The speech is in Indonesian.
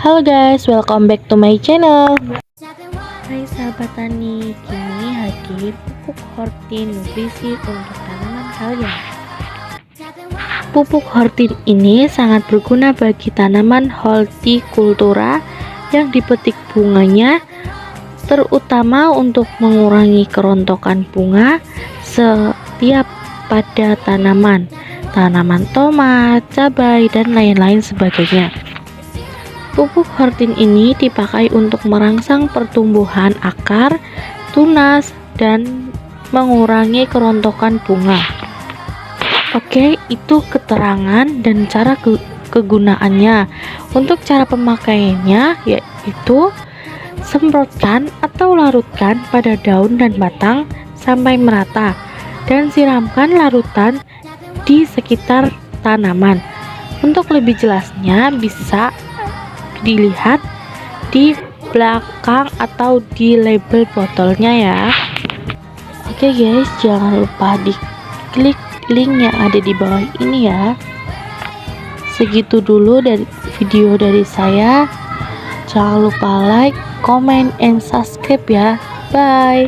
Halo guys, welcome back to my channel. Hai sahabat tani, kini hadir pupuk Hortin nutrisi untuk tanaman kalian. Pupuk Hortin ini sangat berguna bagi tanaman hortikultura yang dipetik bunganya, terutama untuk mengurangi kerontokan bunga setiap pada tanaman tomat, cabai, dan lain-lain sebagainya. Pupuk Hortin ini dipakai untuk merangsang pertumbuhan akar, tunas, dan mengurangi kerontokan bunga. Oke, itu keterangan dan cara kegunaannya. Untuk cara pemakaiannya yaitu semprotkan atau larutkan pada daun dan batang sampai merata dan siramkan larutan di sekitar tanaman. Untuk lebih jelasnya bisa dilihat di belakang atau di label botolnya ya. Oke guys, jangan lupa diklik link yang ada di bawah ini ya. Segitu dulu dari video dari saya. Jangan lupa like, comment, and subscribe ya. Bye.